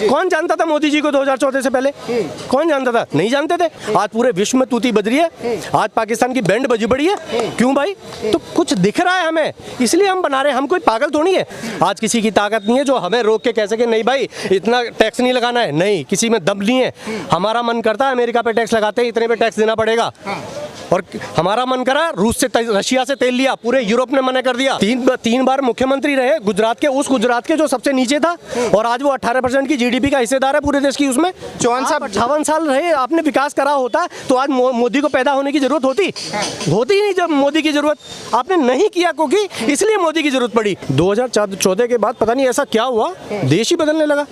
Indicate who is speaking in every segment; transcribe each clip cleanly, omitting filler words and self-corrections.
Speaker 1: कौन जानता था मोदी जी को 2014 से पहले? कौन जानता था? नहीं जानते थे। आज पूरे विश्व में तूती बज रही है, आज पाकिस्तान की बैंड बजी पड़ी है। क्यों भाई? तो कुछ दिख रहा है हमें, इसलिए हम बना रहे हैं। हम कोई पागल थोड़ी है। आज किसी की ताकत नहीं है जो हमें रोक के कह सके नहीं भाई इतना टैक्स नहीं लगाना है। नहीं, किसी में दम नहीं है। हमारा मन करता है अमेरिका पे टैक्स लगाते हैं, इतने पे टैक्स देना पड़ेगा। और हमारा मन करा रूस से रशिया से तेल लिया, पूरे यूरोप ने मना कर दिया। तीन बार मुख्यमंत्री रहे गुजरात के, उस गुजरात के जो सबसे नीचे था, और आज वो 18% की जीडीपी का हिस्सेदार है पूरे देश की। उसमें 58 साल रहे, आपने विकास करा होता तो आज मोदी को पैदा होने की जरूरत होती ही नहीं। जब मोदी की जरूरत आपने नहीं किया क्योंकि इसलिए मोदी की जरूरत पड़ी। 2014 के बाद पता नहीं ऐसा क्या हुआ, देश ही बदलने लगा,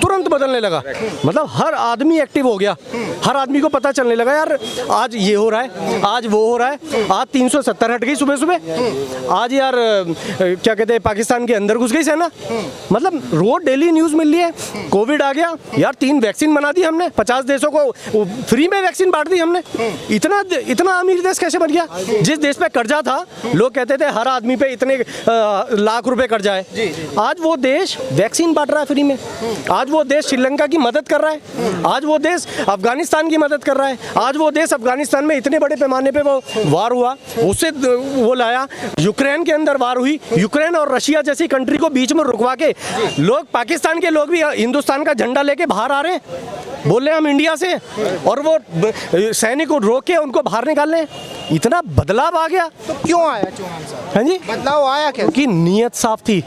Speaker 1: तुरंत बदलने लगा। मतलब हर आदमी एक्टिव हो गया, हर आदमी को पता चलने लगा यार आज ये हो रहा है, आज वो हो रहा है। आज 370 हट गई सुबह सुबह। आज यार क्या कहते हैं पाकिस्तान के अंदर घुस गई सेना। मतलब रोज डेली न्यूज मिल रही है। कोविड आ गया यार, 3 वैक्सीन बना दी हमने, 50 देशों को फ्री में वैक्सीन बांट दी हमने। इतना अमीर देश कैसे बन गया? जिस देश पे कर्जा था, लोग कहते थे हर आदमी पे इतने लाख रुपए कर्जा है, आज वो देश वैक्सीन बांट रहा है फ्री में। आज वो देश श्रीलंका की मदद कर रहा है, आज वो देश अफगानिस्तान की मदद कर रहा है। आज वो देश अफगानिस्तान में इतने बड़े पैमाने पे वो वार हुआ, उससे वो लाया। यूक्रेन के अंदर वार हुई, यूक्रेन और रशिया जैसी कंट्री को बीच में रुकवा के लोग, पाकिस्तान के लोग भी हिंदुस्तान का झंडा लेके बाहर आ रहे हैं, बोल रहे हैं हम इंडिया से, और वो सैनिक को रोक के उनको बाहर निकाल रहे हैं। इतना बदलाव आ गया।
Speaker 2: तो क्यों आया चौहान साहब?
Speaker 1: हाँ जी,
Speaker 2: बदलाव आया क्या?
Speaker 1: क्योंकि नीयत साफ थी।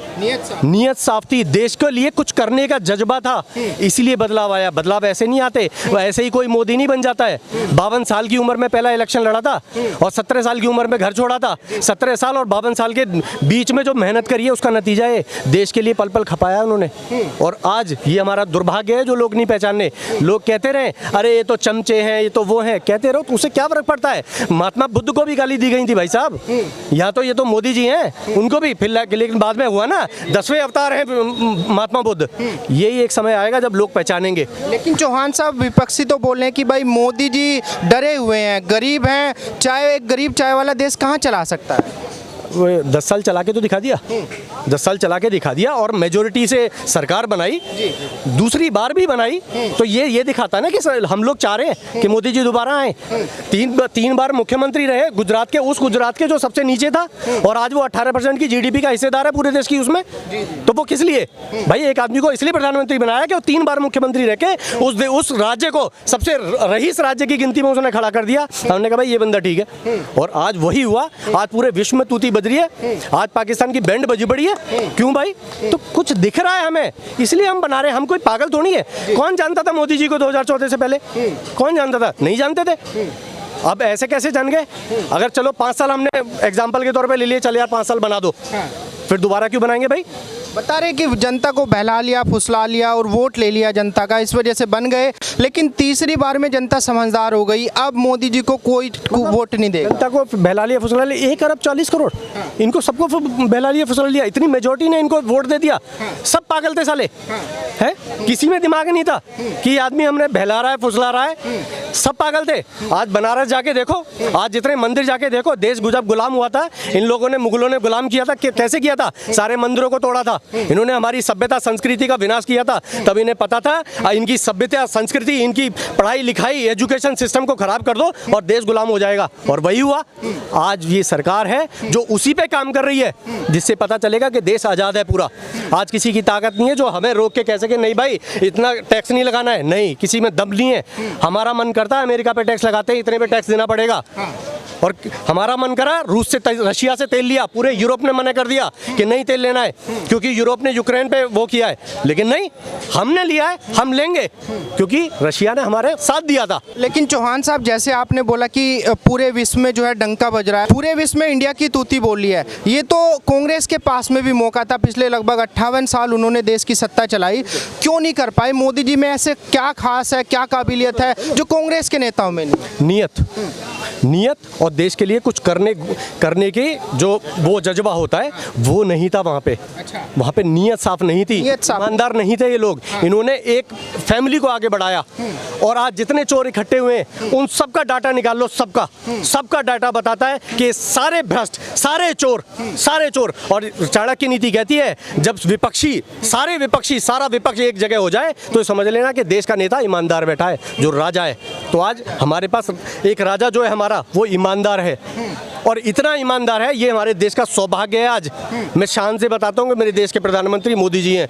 Speaker 1: नीयत साफ थी, देश के लिए कुछ करने का जज्बा था, इसीलिए बदलाव आया। बदलाव ऐसे नहीं आते, वो ऐसे ही कोई मोदी नहीं बन जाता है। 52 साल की उम्र में पहला इलेक्शन लड़ा था और 17 साल की उम्र में घर छोड़ा था। 17 साल और 52 साल के बीच में जो मेहनत करी है उसका नतीजा है, देश के लिए पल पल खपाया उन्होंने। और आज ये हमारा दुर्भाग्य है जो लोग नहीं पहचानने। लोग कहते रहे अरे ये तो चमचे हैं, ये तो वो हैं, कहते रहो तो उससे क्या फर्क पड़ता है? महात्मा बुद्ध को भी गाली दी गई थी भाई साहब। या तो ये तो मोदी जी हैं, उनको भी फिर, लेकिन बाद में हुआ ना 10वें अवतार हैं महात्मा बुद्ध। यही एक समय आएगा जब लोग पहचानेंगे।
Speaker 2: लेकिन चौहान साहब विपक्षी तो बोल रहे हैं कि भाई मोदी जी डरे हुए हैं, गरीब हैं, चाय एक गरीब चाय वाला देश कहाँ चला सकता है?
Speaker 1: 10 साल चला के तो दिखा दिया, 10 साल चला के दिखा दिया और मेजोरिटी से सरकार बनाई, दूसरी बार भी बनाई। तो ये दिखाता है ना कि हम लोग चाह रहे हैं कि मोदी जी दोबारा आए। तीन बार मुख्यमंत्री रहे गुजरात के, उस गुजरात के जो सबसे नीचे था, और आज वो 18% की जीडीपी का हिस्सेदार है पूरे देश की। उसमें तो वो किस लिए भाई? एक आदमी को इसलिए प्रधानमंत्री बनाया कि वो 3 बार मुख्यमंत्री रह के उस राज्य को सबसे रईस राज्य की गिनती में उसने खड़ा कर दिया। हमने कहा भाई ये बंदा ठीक है, और आज वही हुआ। आज पूरे विश्व में तूती बज रही है, आज पाकिस्तान की बैंड बजी पड़ी है। क्यों भाई? तो कुछ दिख रहा है हमें, इसलिए हम बना रहे हैं। हम कोई पागल थोड़ी है। कौन जानता था मोदी जी को 2014 से पहले? कौन जानता था? नहीं जानते थे। अब ऐसे कैसे जान गए? अगर चलो 5 साल हमने एग्जाम्पल के तौर पे ले लिए, चल यार 5 साल बना दो, फिर दोबारा क्यों बनाएंगे भाई?
Speaker 2: बता रहे कि जनता को बहला लिया, फुसला लिया और वोट ले लिया जनता का, इस वजह से बन गए। लेकिन तीसरी बार में जनता समझदार हो गई, अब मोदी जी को कोई वोट नहीं देगा।
Speaker 1: जनता को बहला लिया, फुसला लिया। 1 अरब 40 करोड़ इनको सबको बहला लिया, फुसला लिया। इतनी मेजोरिटी ने इनको वोट दे दिया। सब पागल थे साले, है? किसी में दिमाग नहीं था कि आदमी हमने बहला रहा है, फुसला रहा है। सब पागल थे। आज बनारस जाके देखो, आज जितने मंदिर जाके देखो, देश जब गुलाम हुआ था, इन लोगों ने, मुगलों ने गुलाम किया था, कैसे किया था? सारे मंदिरों को तोड़ा था। इन्होंने हमारी सभ्यता संस्कृति का विनाश किया था। तब इन्हें पता था इनकी सभ्यता संस्कृति, इनकी पढ़ाई लिखाई, एजुकेशन सिस्टम को खराब कर दो और देश गुलाम हो जाएगा। और वही हुआ। आज ये सरकार है जो उसी पे काम कर रही है, जिससे पता चलेगा कि देश आज़ाद है पूरा। आज किसी की ताकत नहीं है जो हमें रोक के कह सके नहीं भाई इतना टैक्स नहीं लगाना है। नहीं, किसी में दम नहीं है। हमारा मन करता है अमेरिका पे टैक्स लगाते हैं, इतने पे टैक्स देना पड़ेगा। और हमारा मन करा रूस से रशिया से तेल लिया, पूरे यूरोप ने मना कर दिया कि नहीं तेल लेना है, क्योंकि यूरोप ने यूक्रेन पे वो किया है। लेकिन नहीं, हमने लिया है, हम लेंगे, क्योंकि रशिया ने हमारे साथ दिया था।
Speaker 2: लेकिन चौहान साहब, जैसे आपने बोला कि पूरे विश्व में जो है डंका बज रहा है, पूरे विश्व में इंडिया की तूती बोली है। ये तो कांग्रेस के पास में भी मौका था, पिछले लगभग 58 साल उन्होंने देश की सत्ता चलाई, क्यों नहीं कर पाए? मोदी जी में ऐसे क्या खास है, क्या काबिलियत है जो कांग्रेस के नेताओं में नहीं?
Speaker 1: नीयत, नियत और देश के लिए कुछ करने की जो वो जज्बा होता है वो नहीं था वहाँ पे। वहाँ पे नियत साफ नहीं थी, ईमानदार नहीं थे ये लोग। इन्होंने एक फैमिली को आगे बढ़ाया और आज जितने चोर इकट्ठे हुए हैं उन सबका डाटा निकाल लो, सबका डाटा बताता है कि सारे भ्रष्ट, सारे चोर। और चाणक्य नीति कहती है जब सारा विपक्ष एक जगह हो जाए तो समझ लेना कि देश का नेता ईमानदार बैठा है, जो राजा है। तो आज हमारे पास एक राजा जो है हमारा वो ईमानदार है और इतना ईमानदार है, ये हमारे देश का सौभाग्य है। आज मैं शान से बताता हूँ कि मेरे देश के प्रधानमंत्री मोदी जी हैं।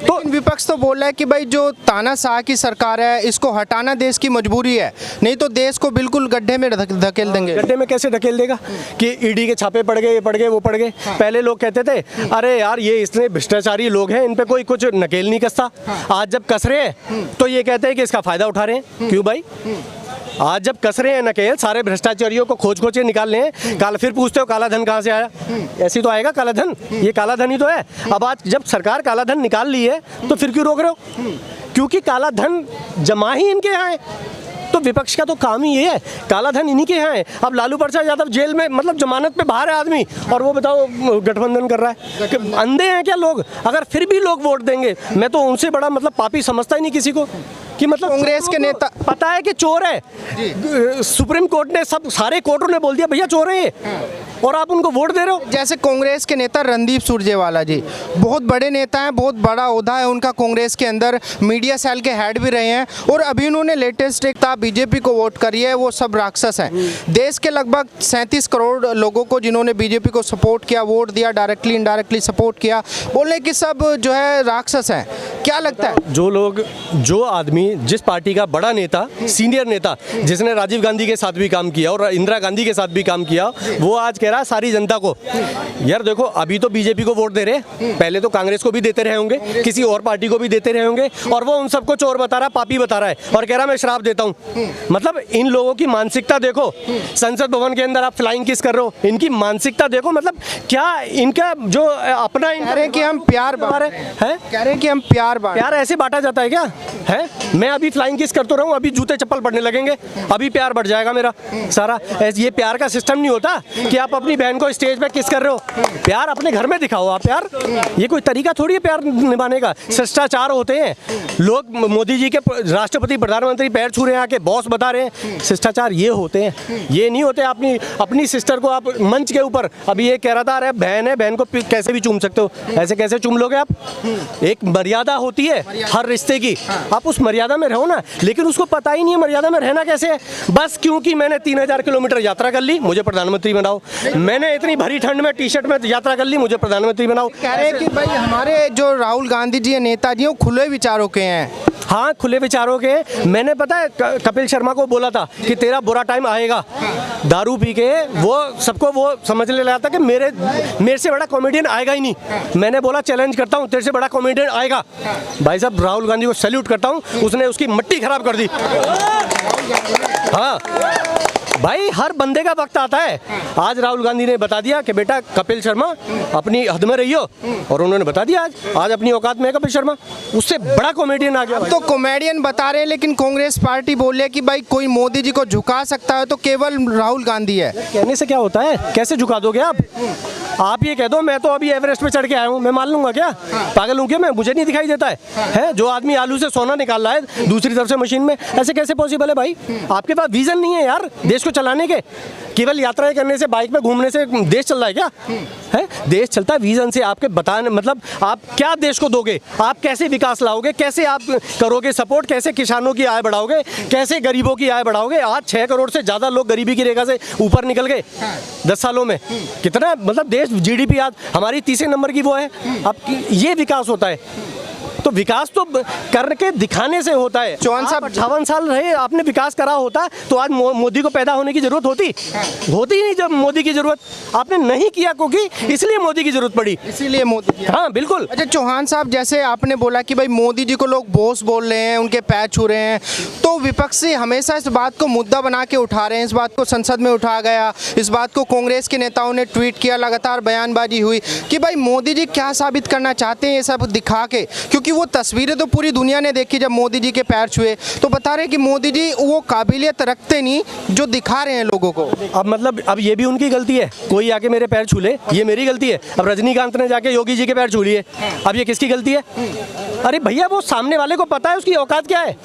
Speaker 2: तो विपक्ष तो बोल रहा है कि भाई जो तानाशाह की सरकार है इसको हटाना देश की मजबूरी है, नहीं तो देश को बिल्कुल गड्ढे में धकेल देंगे।
Speaker 1: गड्ढे में कैसे धकेल देगा कि ईडी के छापे पड़ गए, ये पड़ गए, वो पड़ गए। पहले लोग कहते थे अरे यार ये इतने भ्रष्टाचारी लोग हैं, इन पे कोई कुछ नकेल नहीं कसता। आज जब कस रहे हैं तो ये कहते हैं कि इसका फायदा उठा रहे हैं। क्यों भाई? आज जब कस रहे हैं नकेल, सारे भ्रष्टाचारियों को खोज के निकाल रहे हैं, कल फिर पूछते हो काला धन कहाँ से आया? ऐसी तो आएगा काला धन, ये काला धन ही तो है। अब आज जब सरकार काला धन निकाल ली है तो फिर क्यों रोक रहे हो? क्योंकि काला धन जमा ही इनके यहाँ है। तो विपक्ष का तो काम ही ये है, काला धन इन्हीं के यहाँ है। अब लालू प्रसाद यादव जेल में, मतलब जमानत पे बाहर है आदमी, और वो बताओ गठबंधन कर रहा है। कि अंधे हैं क्या लोग? अगर फिर भी लोग वोट देंगे, मैं तो उनसे बड़ा मतलब पापी समझता ही नहीं किसी को। कि मतलब
Speaker 2: कांग्रेस के नेता
Speaker 1: पता है कि चोर है, सुप्रीम कोर्ट ने सारे कोर्टों ने बोल दिया भैया चोर है ये, और आप उनको वोट दे रहे हो।
Speaker 2: जैसे कांग्रेस के नेता रणदीप सुरजेवाला जी बहुत बड़े नेता हैं, बहुत बड़ा ओहदा है उनका कांग्रेस के अंदर, मीडिया सेल के हेड भी रहे हैं, और अभी उन्होंने लेटेस्ट एक बीजेपी को वोट करी है, वो सब राक्षस हैं। देश के लगभग 37 करोड़ लोगों को जिन्होंने बीजेपी को सपोर्ट किया, वोट दिया, डायरेक्टली इनडायरेक्टली सपोर्ट किया, बोले कि सब जो है राक्षस हैं। क्या लगता है
Speaker 1: जो आदमी, जिस पार्टी का बड़ा नेता, सीनियर नेता, जिसने राजीव गांधी के साथ भी काम किया और इंदिरा गांधी के साथ भी काम किया, वो आज कह रहा है सारी जनता को यार देखो अभी तो बीजेपी को वोट दे रहे, पहले तो कांग्रेस को भी देते रहे होंगे, किसी और पार्टी को भी देते रहे होंगे, और वो उन सबको चोर बता रहा है, पापी बता रहा है, और कह रहा मैं शराब देता हूँ। मतलब इन लोगों की मानसिकता देखो, संसद भवन के अंदर आप फ्लाइंग किस कर रहे हो, इनकी मानसिकता देखो। मतलब क्या इनका जो अपना
Speaker 2: कह रहे हैं कि हम प्यार बांट रहे हैं, कह रहे हैं कि हम प्यार
Speaker 1: ऐसे बांटा जाता है क्या है? मैं अभी फ्लाइंग किस करता रहूं, अभी जूते चप्पल पड़ने लगेंगे, अभी प्यार बढ़ जाएगा मेरा सारा। ये प्यार का सिस्टम नहीं होता कि आप अपनी बहन को स्टेज पे किस कर रहे हो। प्यार अपने घर में दिखाओ आप यार, ये कोई तरीका थोड़ी है प्यार निभाने का। शिष्टाचार होते हैं, लोग मोदी जी के राष्ट्रपति प्रधानमंत्री पैर छू रहे हैं, आके बॉस बता रहे हैं, शिष्टाचार ये होते हैं। ये नहीं होते अपनी सिस्टर को आप मंच के ऊपर, अभी ये कह रहा था अरे बहन है, बहन को कैसे भी चूम सकते हो, ऐसे कैसे चूम लोगे आप? एक मर्यादा होती है हर रिश्ते की, आप उस मर्यादा में रहो ना। लेकिन उसको पता ही नहीं है मर्यादा में रहना कैसे है। बस क्योंकि मैंने 3000 किलोमीटर यात्रा कर ली, मुझे प्रधानमंत्री बनाओ। मैंने इतनी भरी ठंड में टी-शर्ट में यात्रा कर ली, मुझे प्रधानमंत्री बनाओ।
Speaker 2: कह रहे हैं कि भाई हमारे जो राहुल गांधी जी नेताजी वो खुले विचारों के हैं।
Speaker 1: हाँ, खुले विचारों के। मैंने पता है कपिल शर्मा को बोला था कि तेरा बुरा टाइम आएगा। दारू पी के वो सबको वो समझ ले रहा था कि मेरे से बड़ा कॉमेडियन आएगा ही नहीं। मैंने बोला चैलेंज करता हूँ, तेरे से बड़ा कॉमेडियन आएगा। भाई साहब राहुल गांधी को सैल्यूट करता हूँ, उसने उसकी मट्टी खराब कर दी। हाँ भाई, हर बंदे का वक्त आता है। आज राहुल गांधी ने बता दिया कि बेटा कपिल शर्मा अपनी हद में रहियो, और उन्होंने बता दिया आज अपनी औकात में है कपिल शर्मा। उससे बड़ा कॉमेडियन आ गया।
Speaker 2: तो कॉमेडियन बता रहे हैं, लेकिन कांग्रेस पार्टी बोल रही है कि भाई कोई मोदी जी को झुका सकता है तो केवल राहुल गांधी है।
Speaker 1: कहने से क्या होता है, कैसे झुका दोगे आप ये कह दो मैं तो अभी एवरेस्ट पे चढ़ के आया हूँ, मैं मान लूंगा क्या? पागल हूँ क्या मैं? मुझे नहीं दिखाई देता है जो आदमी आलू से सोना निकाल रहा है दूसरी तरफ से मशीन में, ऐसे कैसे पॉसिबल है भाई? आपके पास विजन नहीं है यार देश को चलाने के। केवल यात्राएं करने से, बाइक पे घूमने से देश चल रहा है क्या? है देश चलता है विजन से। आपके बताने मतलब आप क्या देश को दोगे, आप कैसे विकास लाओगे, कैसे आप करोगे सपोर्ट, कैसे किसानों की आय बढ़ाओगे, कैसे गरीबों की आय बढ़ाओगे। आज 6 करोड़ से ज़्यादा लोग गरीबी की रेखा से ऊपर निकल गए 10 सालों में। कितना मतलब देश जीडीपी आज हमारी तीसरे नंबर की वो है। अब ये विकास होता है तो विकास तो करके दिखाने से होता है।
Speaker 2: चौहान साहब
Speaker 1: 58 साल रहे, आपने विकास करा होता तो आज मोदी को पैदा होने की जरूरत होती ही नहीं। जब मोदी की जरूरत आपने नहीं किया क्योंकि इसलिए मोदी की जरूरत पड़ी,
Speaker 2: इसीलिए मोदी।
Speaker 1: हाँ बिल्कुल।
Speaker 2: अच्छा चौहान साहब, जैसे आपने बोला कि भाई मोदी जी को लोग बॉस बोल रहे हैं, उनके पैर छू रहे हैं, तो विपक्षी हमेशा इस बात को मुद्दा बना के उठा रहे हैं। इस बात को संसद में उठाया गया, इस बात को कांग्रेस के नेताओं ने ट्वीट किया, लगातार बयानबाजी हुई कि भाई मोदी जी क्या साबित करना चाहते हैं ये सब दिखा के, क्योंकि वो तस्वीरें तो पूरी दुनिया ने देखी जब मोदी जी के पैर छुए, तो बता रहे कि मोदी जी वो काबिलियत रखते नहीं जो दिखा रहे हैं लोगों को।
Speaker 1: अब मतलब अब ये भी उनकी गलती है, कोई आके मेरे पैर छू ले, ये मेरी गलती है। अब रजनीकांत ने जाके योगी जी के पैर छू लिए, अब ये किसकी गलती है? अरे भैया वो सामने वाले को पता है उसकी औकात क्या है,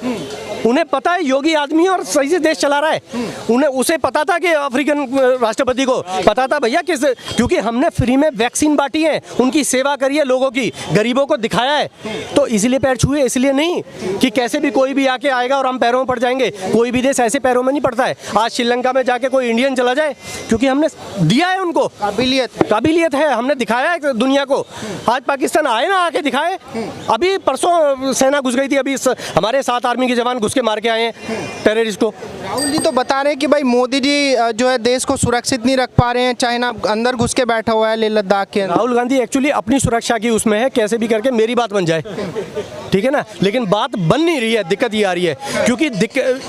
Speaker 1: उन्हें पता है योगी आदमी है और सही से देश चला रहा है। उन्हें उसे पता था कि अफ्रीकन राष्ट्रपति को पता था भैया किस, क्योंकि हमने फ्री में वैक्सीन बांटी है, उनकी सेवा करी है, लोगों की गरीबों को दिखाया है, तो इसलिए पैर छुए, इसलिए नहीं कि कैसे भी कोई भी आके आएगा और हम पैरों में पड़ जाएंगे। कोई भी देश ऐसे पैरों में नहीं पड़ता है। आज श्रीलंका में जाके कोई इंडियन चला जाए क्योंकि हमने दिया है उनको काबिलियत है, हमने दिखाया है दुनिया को। आज पाकिस्तान आए ना, आके दिखाए। अभी परसों सेना घुस गई थी, अभी हमारे 7 आर्मी के जवान घुस के मार के आए हैं टेररिस्ट को।
Speaker 2: राहुल जी तो बता रहे हैं कि भाई मोदी जी जो है देश को सुरक्षित नहीं रख पा रहे हैं, चाइना अंदर घुस के बैठा हुआ है लेह लद्दाख के अंदर।
Speaker 1: राहुल गांधी एक्चुअली अपनी सुरक्षा की उसमें है, कैसे भी करके मेरी बात बन जाए, ठीक है ना, लेकिन बात बन नहीं रही है। दिक्कत ये आ रही है क्योंकि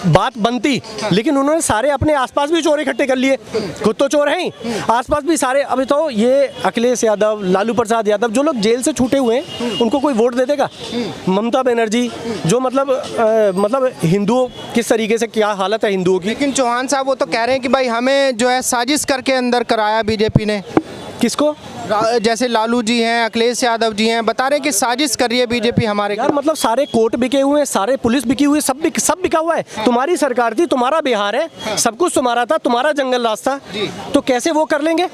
Speaker 1: बात बनती, लेकिन उन्होंने सारे अपने आसपास भी चोर इकट्ठे कर लिए, खुद तो चोर हैं ही, आसपास भी सारे। अभी तो ये अखिलेश यादव, लालू प्रसाद यादव, जो लोग जेल से छूटे हुए हैं, उनको कोई वोट दे देगा? ममता बनर्जी जो मतलब हिंदुओं किस तरीके से क्या हालत है हिंदुओं की।
Speaker 2: लेकिन चौहान साहब वो तो कह रहे हैं कि भाई हमें जो है साजिश करके अंदर कराया बीजेपी ने।
Speaker 1: किसको?
Speaker 2: जैसे लालू जी हैं, अखिलेश यादव जी हैं, बता रहे हैं कि साजिश कर रही है बीजेपी हमारे।
Speaker 1: यार मतलब सारे कोर्ट बिके हुए हैं, सारे पुलिस बिकी हुई है, सब बिका हुआ है। तुम्हारी सरकार थी, तुम्हारा बिहार है, सब कुछ तुम्हारा था, तुम्हारा जंगल राज था, तो कैसे वो कर लेंगे?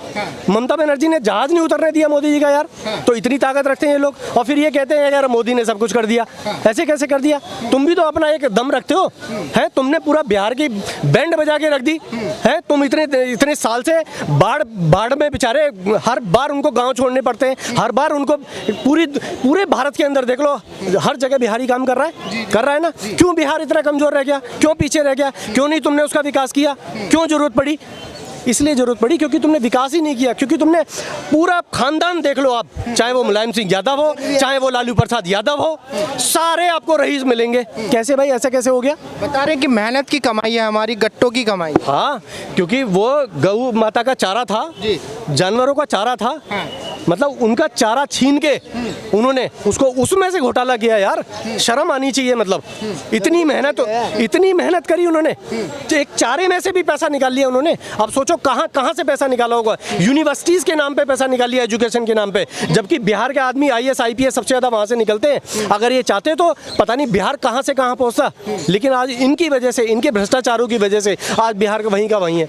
Speaker 1: ममता बनर्जी ने जहाज नहीं उतरने दिया मोदी जी का यार, तो इतनी ताकत रखते हैं ये लोग, और फिर ये कहते हैं यार मोदी ने सब कुछ कर दिया। ऐसे कैसे कर दिया? तुम भी तो अपना एक दम रखते हो, है? तुमने पूरा बिहार की बैंड बजा के रख दी है। तुम इतने साल से बाढ़ में बेचारे हर बार उनको गांव छोड़ने पड़ते हैं, हर बार उनको पूरे भारत के अंदर देख लो, हर जगह बिहारी काम कर रहा है ना। क्यों बिहार इतना कमजोर रह गया? क्यों पीछे रह गया? क्यों नहीं तुमने उसका विकास किया? क्यों जरूरत पड़ी? इसलिए जरूरत पड़ी क्योंकि तुमने विकास ही नहीं किया, क्योंकि तुमने पूरा खानदान देख लो आप, चाहे वो मुलायम सिंह यादव हो, चाहे वो लालू प्रसाद यादव हो, सारे आपको रईस मिलेंगे। कैसे भाई, ऐसा कैसे हो गया?
Speaker 2: बता रहे कि मेहनत की कमाई है हमारी, गट्टों की कमाई।
Speaker 1: हाँ, क्योंकि वो गौ माता का चारा था, जानवरों का चारा था, मतलब उनका चारा छीन के उन्होंने उसको उसमें से घोटाला किया यार। शर्म आनी चाहिए। मतलब इतनी मेहनत करी उन्होंने, एक चारे में से भी पैसा निकाल लिया उन्होंने। अब सोचो कहाँ से पैसा निकाला होगा? यूनिवर्सिटीज के नाम पे पैसा निकाल लिया, एजुकेशन के नाम पे, जबकि बिहार के आदमी IAS IPS सबसे ज्यादा वहां से निकलते हैं। अगर ये चाहते तो पता नहीं बिहार कहाँ से कहाँ पहुंचता, लेकिन आज इनकी वजह से, इनके भ्रष्टाचारों की वजह से आज बिहार का वहीं है।